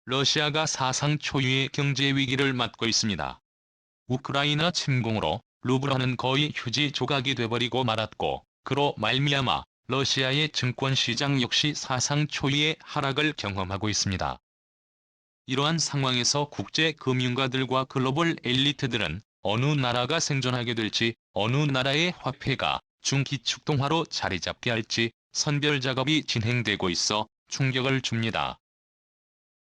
러시아가 사상 초유의 경제 위기를 맞고 있습니다. 우크라이나 침공으로 루블화는 거의 휴지 조각이 돼버리고 말았고, 그로 말미암아 러시아의 증권시장 역시 사상 초유의 하락을 경험하고 있습니다. 이러한 상황에서 국제 금융가들과 글로벌 엘리트들은 어느 나라가 생존하게 될지, 어느 나라의 화폐가 중기축통화로 자리 잡게 할지 선별 작업이 진행되고 있어 충격을 줍니다.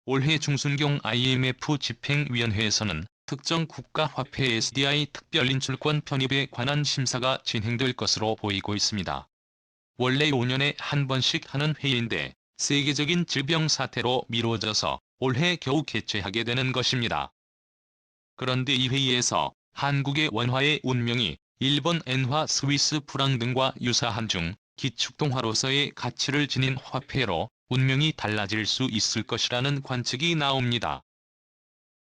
올해 중순경 IMF 집행위원회에서는 특정 국가 화폐 SDI 특별인출권 편입에 관한 심사가 진행될 것으로 보이고 있습니다. 원래 5년에 한 번씩 하는 회의인데 세계적인 질병 사태로 미뤄져서 올해 겨우 개최하게 되는 것입니다. 그런데 이 회의에서 한국의 원화의 운명이 일본 엔화, 스위스 프랑 등과 유사한 기축통화로서의 가치를 지닌 화폐로 운명이 달라질 수 있을 것이라는 관측이 나옵니다.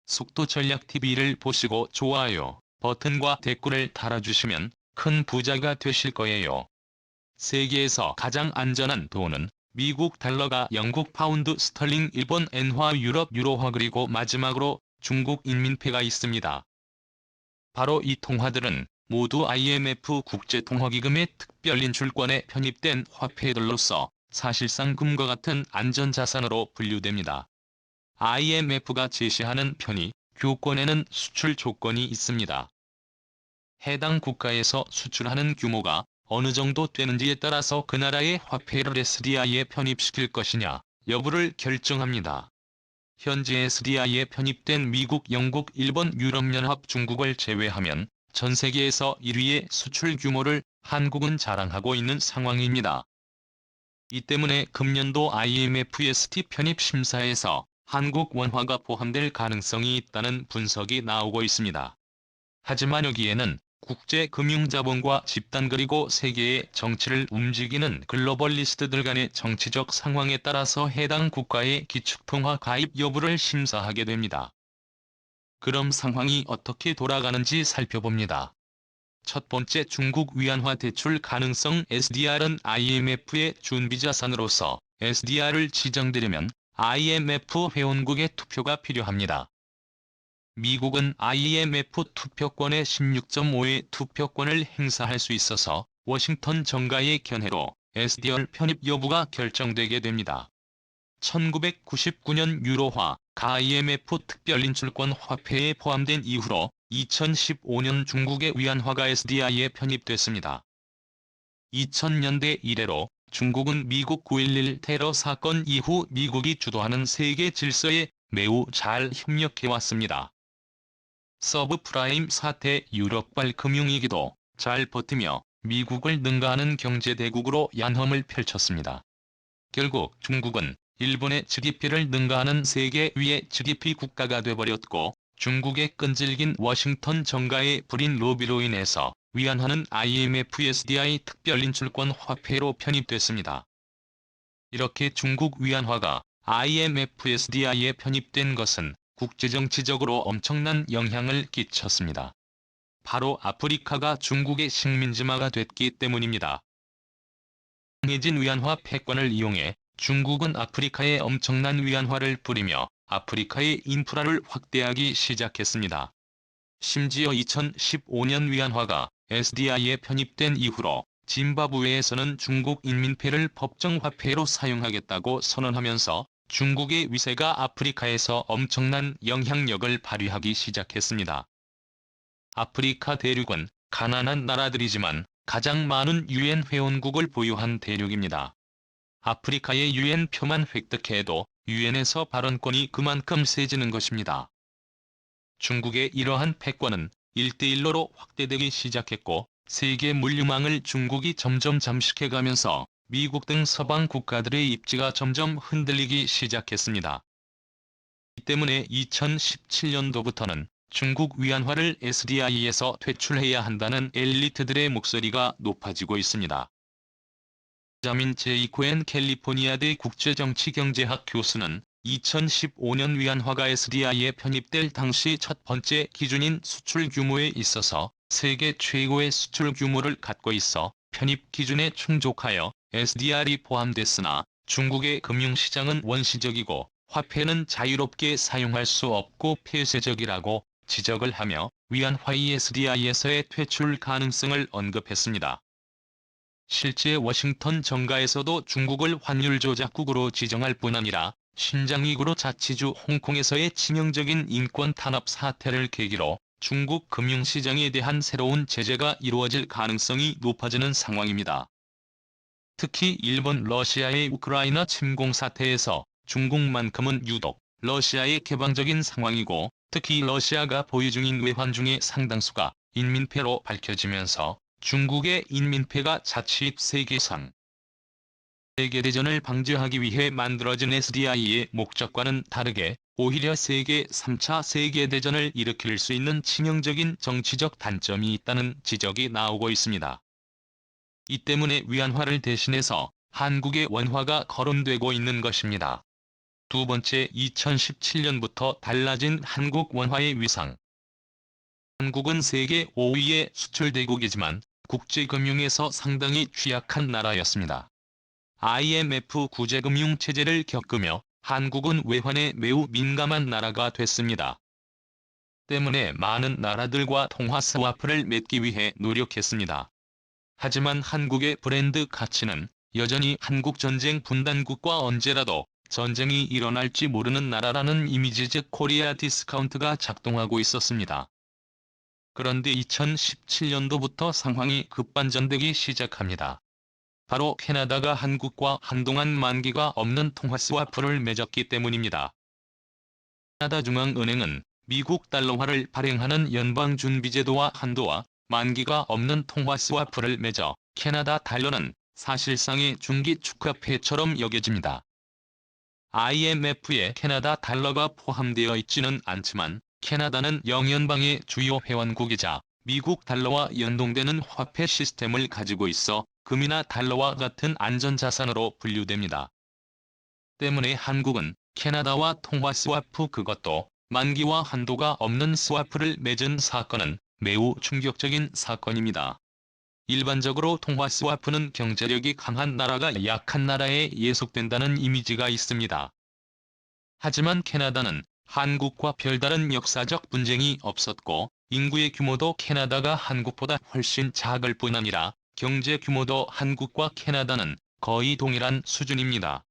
속도전략TV를 보시고 좋아요 버튼과 댓글을 달아주시면 큰 부자가 되실 거예요. 세계에서 가장 안전한 돈은 미국 달러가 영국 파운드 스털링 일본 엔화 유럽 유로화 그리고 마지막으로 중국 인민폐가 있습니다. 바로 이 통화들은 모두 IMF 국제통화기금의 특별인출권에 편입된 화폐들로서 사실상 금과 같은 안전자산으로 분류됩니다. IMF가 제시하는 편의 교권에는 수출 조건이 있습니다. 해당 국가에서 수출하는 규모가 어느 정도 되는지에 따라서 그 나라의 화폐를 SDI에 편입시킬 것이냐 여부를 결정합니다. 현재 SDI에 편입된 미국, 영국, 일본, 유럽연합, 중국을 제외하면 전 세계에서 1위의 수출 규모를 한국은 자랑하고 있는 상황입니다. 이 때문에 금년도 IMF ST 편입 심사에서 한국 원화가 포함될 가능성이 있다는 분석이 나오고 있습니다. 하지만 여기에는 국제금융자본과 집단 그리고 세계의 정치를 움직이는 글로벌리스트들 간의 정치적 상황에 따라서 해당 국가의 기축통화 가입 여부를 심사하게 됩니다. 그럼 상황이 어떻게 돌아가는지 살펴봅니다. 첫 번째, 중국 위안화 대출 가능성. SDR은 IMF의 준비자산으로서 SDR을 지정되려면 IMF 회원국의 투표가 필요합니다. 미국은 IMF 투표권의 16.5의 투표권을 행사할 수 있어서 워싱턴 정가의 견해로 SDR 편입 여부가 결정되게 됩니다. 1999년 유로화가 IMF 특별인출권 화폐에 포함된 이후로 2015년 중국의 위안화가 SDI에 편입됐습니다. 2000년대 이래로 중국은 미국 9.11 테러 사건 이후 미국이 주도하는 세계 질서에 매우 잘 협력해왔습니다. 서브프라임 사태 유럽발 금융위기도 잘 버티며 미국을 능가하는 경제대국으로 양험을 펼쳤습니다. 결국 중국은 일본의 GDP를 능가하는 세계 위의 GDP 국가가 돼버렸고, 중국의 끈질긴 워싱턴 정가의 불인 로비로 인해서 위안화는 IMF SDI 특별인출권 화폐로 편입됐습니다. 이렇게 중국 위안화가 IMF SDI에 편입된 것은 국제정치적으로 엄청난 영향을 끼쳤습니다. 바로 아프리카가 중국의 식민지화가 됐기 때문입니다. 강해진 위안화 패권을 이용해 중국은 아프리카에 엄청난 위안화를 뿌리며 아프리카의 인프라를 확대하기 시작했습니다. 심지어 2015년 위안화가 SDI에 편입된 이후로 짐바브웨에서는 중국 인민폐를 법정화폐로 사용하겠다고 선언하면서 중국의 위세가 아프리카에서 엄청난 영향력을 발휘하기 시작했습니다. 아프리카 대륙은 가난한 나라들이지만 가장 많은 UN 회원국을 보유한 대륙입니다. 아프리카의 UN 표만 획득해도 UN에서 발언권이 그만큼 세지는 것입니다. 중국의 이러한 패권은 1대1로 확대되기 시작했고, 세계 물류망을 중국이 점점 잠식해가면서 미국 등 서방 국가들의 입지가 점점 흔들리기 시작했습니다. 이 때문에 2017년도부터는 중국 위안화를 SDI에서 퇴출해야 한다는 엘리트들의 목소리가 높아지고 있습니다. 자민 제이 코엔 캘리포니아대 국제정치경제학 교수는 2015년 위안화가 SDI에 편입될 당시 첫 번째 기준인 수출 규모에 있어서 세계 최고의 수출 규모를 갖고 있어 편입 기준에 충족하여 SDR이 포함됐으나 중국의 금융시장은 원시적이고 화폐는 자유롭게 사용할 수 없고 폐쇄적이라고 지적을 하며 위안화의 SDI에서의 퇴출 가능성을 언급했습니다. 실제 워싱턴 정가에서도 중국을 환율 조작국으로 지정할 뿐 아니라 신장위구르 자치주 홍콩에서의 치명적인 인권 탄압 사태를 계기로 중국 금융시장에 대한 새로운 제재가 이루어질 가능성이 높아지는 상황입니다. 특히 일본 러시아의 우크라이나 침공 사태에서 중국만큼은 유독 러시아의 개방적인 상황이고 특히 러시아가 보유 중인 외환 중의 상당수가 인민폐로 밝혀지면서 중국의 인민폐가 자칫 세계상 세계대전을 방지하기 위해 만들어진 SDI의 목적과는 다르게 오히려 세계 3차 세계대전을 일으킬 수 있는 치명적인 정치적 단점이 있다는 지적이 나오고 있습니다. 이 때문에 위안화를 대신해서 한국의 원화가 거론되고 있는 것입니다. 두 번째, 2017년부터 달라진 한국 원화의 위상. 한국은 세계 5위의 수출대국이지만 국제금융에서 상당히 취약한 나라였습니다. IMF 구제금융체제를 겪으며 한국은 외환에 매우 민감한 나라가 됐습니다. 때문에 많은 나라들과 통화 스와프를 맺기 위해 노력했습니다. 하지만 한국의 브랜드 가치는 여전히 한국 전쟁 분단국과 언제라도 전쟁이 일어날지 모르는 나라라는 이미지 즉 코리아 디스카운트가 작동하고 있었습니다. 그런데 2017년도부터 상황이 급반전되기 시작합니다. 바로 캐나다가 한국과 한동안 만기가 없는 통화 스와프를 맺었기 때문입니다. 캐나다 중앙은행은 미국 달러화를 발행하는 연방준비제도와 한도와 만기가 없는 통화 스와프를 맺어 캐나다 달러는 사실상의 중기 축화폐처럼 여겨집니다. IMF에 캐나다 달러가 포함되어 있지는 않지만 캐나다는 영연방의 주요 회원국이자 미국 달러와 연동되는 화폐 시스템을 가지고 있어 금이나 달러와 같은 안전자산으로 분류됩니다. 때문에 한국은 캐나다와 통화 스와프 그것도 만기와 한도가 없는 스와프를 맺은 사건은 매우 충격적인 사건입니다. 일반적으로 통화 스와프는 경제력이 강한 나라가 약한 나라에 예속된다는 이미지가 있습니다. 하지만 캐나다는 한국과 별다른 역사적 분쟁이 없었고 인구의 규모도 캐나다가 한국보다 훨씬 작을 뿐 아니라 경제 규모도 한국과 캐나다는 거의 동일한 수준입니다.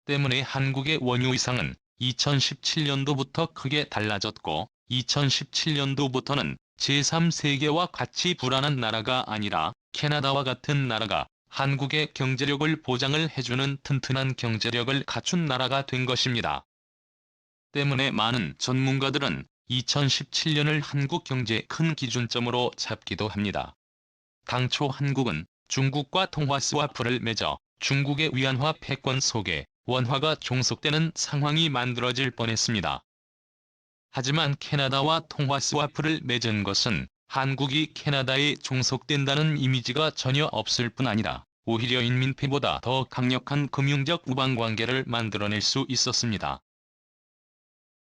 때문에 한국의 원유 위상은 2017년도부터 크게 달라졌고 2017년도부터는 제3세계와 같이 불안한 나라가 아니라 캐나다와 같은 나라가 한국의 경제력을 보장을 해주는 튼튼한 경제력을 갖춘 나라가 된 것입니다. 때문에 많은 전문가들은 2017년을 한국 경제의 큰 기준점으로 잡기도 합니다. 당초 한국은 중국과 통화 스와프를 맺어 중국의 위안화 패권 속에 원화가 종속되는 상황이 만들어질 뻔했습니다. 하지만 캐나다와 통화 스와프를 맺은 것은 한국이 캐나다에 종속된다는 이미지가 전혀 없을 뿐 아니라 오히려 인민폐보다 더 강력한 금융적 우방관계를 만들어낼 수 있었습니다.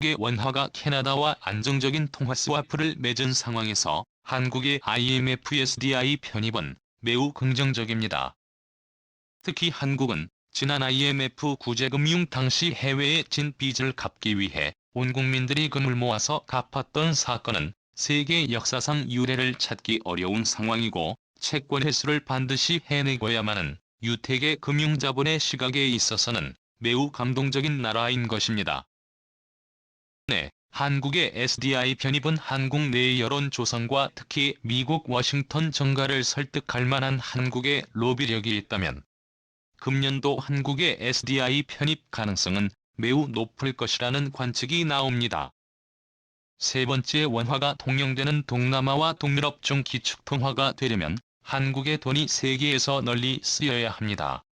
한국의 원화가 캐나다와 안정적인 통화 스와프를 맺은 상황에서 한국의 IMF SDI 편입은 매우 긍정적입니다. 특히 한국은 지난 IMF 구제금융 당시 해외에 진 빚을 갚기 위해 온 국민들이 금을 모아서 갚았던 사건은 세계 역사상 유례를 찾기 어려운 상황이고 채권 회수를 반드시 해내고야만은 유택의 금융자본의 시각에 있어서는 매우 감동적인 나라인 것입니다. 네, 한국의 SDI 편입은 한국 내 여론 조성과 특히 미국 워싱턴 정가를 설득할 만한 한국의 로비력이 있다면 금년도 한국의 SDI 편입 가능성은 매우 높을 것이라는 관측이 나옵니다. 세 번째, 원화가 통용되는 동남아와 동유럽 중 기축통화가 되려면 한국의 돈이 세계에서 널리 쓰여야 합니다.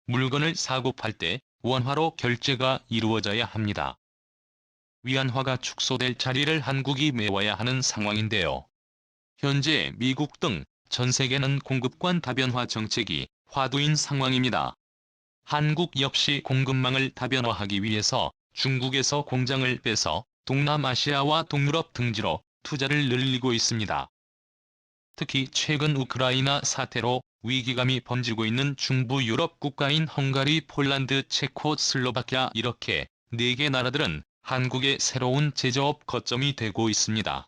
물건을 사고 팔 때 원화로 결제가 이루어져야 합니다. 위안화가 축소될 자리를 한국이 메워야 하는 상황인데요. 현재 미국 등 전 세계는 공급관 다변화 정책이 화두인 상황입니다. 한국 역시 공급망을 다변화하기 위해서 중국에서 공장을 빼서 동남아시아와 동유럽 등지로 투자를 늘리고 있습니다. 특히 최근 우크라이나 사태로 위기감이 번지고 있는 중부 유럽 국가인 헝가리, 폴란드, 체코, 슬로바키아 이렇게 4개 나라들은 한국의 새로운 제조업 거점이 되고 있습니다.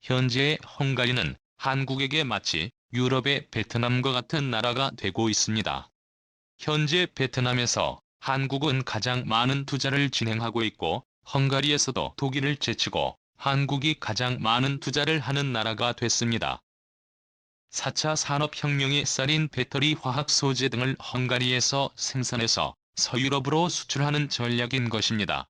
현재 헝가리는 한국에게 마치 유럽의 베트남과 같은 나라가 되고 있습니다. 현재 베트남에서 한국은 가장 많은 투자를 진행하고 있고, 헝가리에서도 독일을 제치고 한국이 가장 많은 투자를 하는 나라가 됐습니다. 4차 산업혁명의 쌀인 배터리 화학 소재 등을 헝가리에서 생산해서 서유럽으로 수출하는 전략인 것입니다.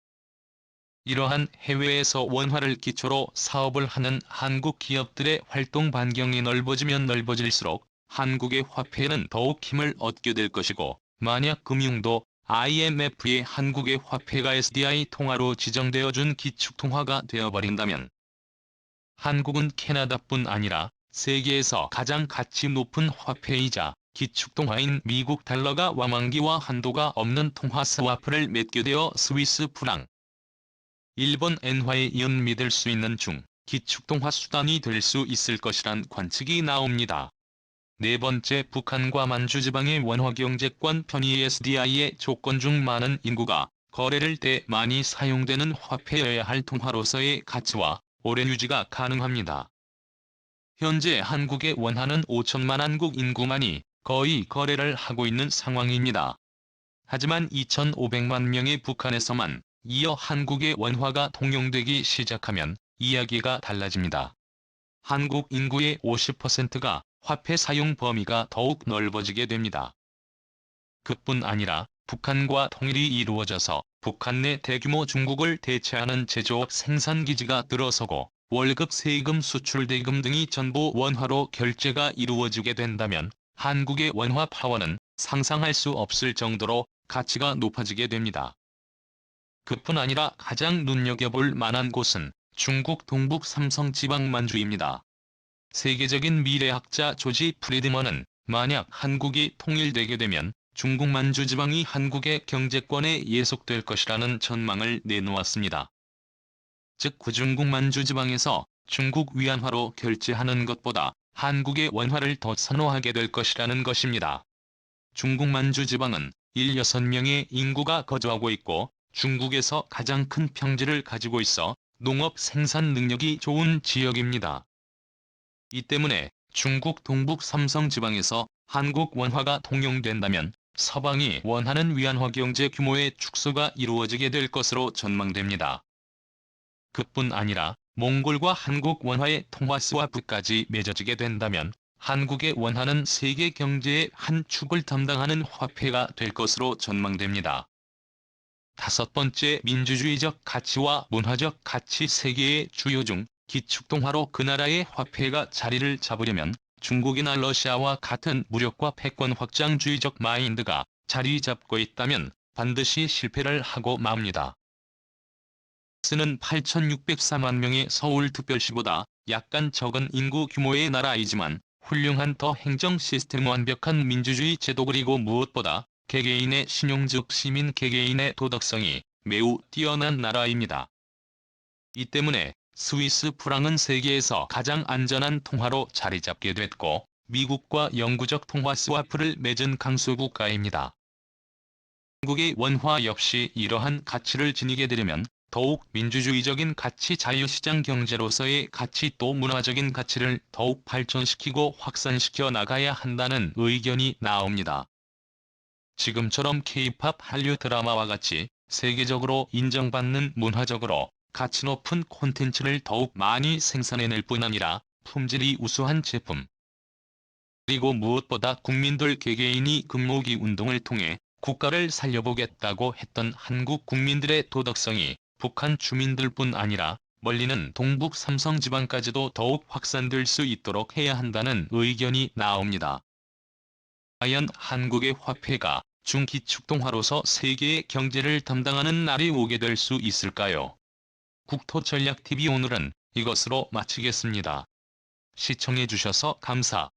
이러한 해외에서 원화를 기초로 사업을 하는 한국 기업들의 활동 반경이 넓어지면 넓어질수록 한국의 화폐는 더욱 힘을 얻게 될 것이고, 만약 금융도 IMF의 한국의 화폐가 SDI 통화로 지정되어 준 기축통화가 되어버린다면 한국은 캐나다뿐 아니라 세계에서 가장 가치 높은 화폐이자 기축통화인 미국 달러가 완만기와 한도가 없는 통화 스와프를 맺게 되어 스위스 프랑, 일본 엔화에 이은 믿을 수 있는 기축통화 수단이 될 수 있을 것이란 관측이 나옵니다. 네 번째, 북한과 만주지방의 원화경제권 편의 SDI의 조건 중 많은 인구가 거래를 때 많이 사용되는 화폐여야 할 통화로서의 가치와 오랜 유지가 가능합니다. 현재 한국의 원화는 5천만 한국 인구만이 거의 거래를 하고 있는 상황입니다. 하지만 2,500만 명의 북한에서만 이어 한국의 원화가 통용되기 시작하면 이야기가 달라집니다. 한국 인구의 50%가 화폐 사용 범위가 더욱 넓어지게 됩니다. 그뿐 아니라 북한과 통일이 이루어져서 북한 내 대규모 중국을 대체하는 제조업 생산기지가 들어서고 월급, 세금, 수출 대금 등이 전부 원화로 결제가 이루어지게 된다면 한국의 원화 파워는 상상할 수 없을 정도로 가치가 높아지게 됩니다. 그뿐 아니라 가장 눈여겨볼 만한 곳은 중국 동북 삼성 지방 만주입니다. 세계적인 미래학자 조지 프리드먼은 만약 한국이 통일되게 되면 중국 만주 지방이 한국의 경제권에 예속될 것이라는 전망을 내놓았습니다. 즉 구중국 만주 지방에서 중국 위안화로 결제하는 것보다 한국의 원화를 더 선호하게 될 것이라는 것입니다. 중국 만주 지방은 16명의 인구가 거주하고 있고 중국에서 가장 큰 평지를 가지고 있어 농업 생산 능력이 좋은 지역입니다. 이 때문에 중국 동북 삼성 지방에서 한국 원화가 통용된다면 서방이 원하는 위안화 경제 규모의 축소가 이루어지게 될 것으로 전망됩니다. 그뿐 아니라 몽골과 한국 원화의 통화 스와프까지 맺어지게 된다면 한국의 원화는 세계 경제의 한 축을 담당하는 화폐가 될 것으로 전망됩니다. 다섯 번째, 민주주의적 가치와 문화적 가치. 세계의 주요 기축통화로 그 나라의 화폐가 자리를 잡으려면 중국이나 러시아와 같은 무력과 패권 확장주의적 마인드가 자리 잡고 있다면 반드시 실패를 하고 맙니다. 스는 8,604만 명의 서울특별시보다 약간 적은 인구 규모의 나라이지만 훌륭한 더 행정 시스템, 완벽한 민주주의 제도, 그리고 무엇보다 개개인의 신용 즉 시민 개개인의 도덕성이 매우 뛰어난 나라입니다. 이 때문에 스위스 프랑은 세계에서 가장 안전한 통화로 자리 잡게 됐고 미국과 영구적 통화 스와프를 맺은 강수국가입니다. 한국의 원화 역시 이러한 가치를 지니게 되려면 더욱 민주주의적인 가치, 자유시장 경제로서의 가치, 또 문화적인 가치를 더욱 발전시키고 확산시켜 나가야 한다는 의견이 나옵니다. 지금처럼 K-팝, 한류 드라마와 같이 세계적으로 인정받는 문화적으로 가치 높은 콘텐츠를 더욱 많이 생산해낼 뿐 아니라 품질이 우수한 제품, 그리고 무엇보다 국민들 개개인이 금모기 운동을 통해 국가를 살려보겠다고 했던 한국 국민들의 도덕성이 북한 주민들뿐 아니라 멀리는 동북 삼성 지방까지도 더욱 확산될 수 있도록 해야 한다는 의견이 나옵니다. 과연 한국의 화폐가 중기축통화로서 세계의 경제를 담당하는 날이 오게 될 수 있을까요? 국토전략TV 오늘은 이것으로 마치겠습니다. 시청해주셔서 감사합니다.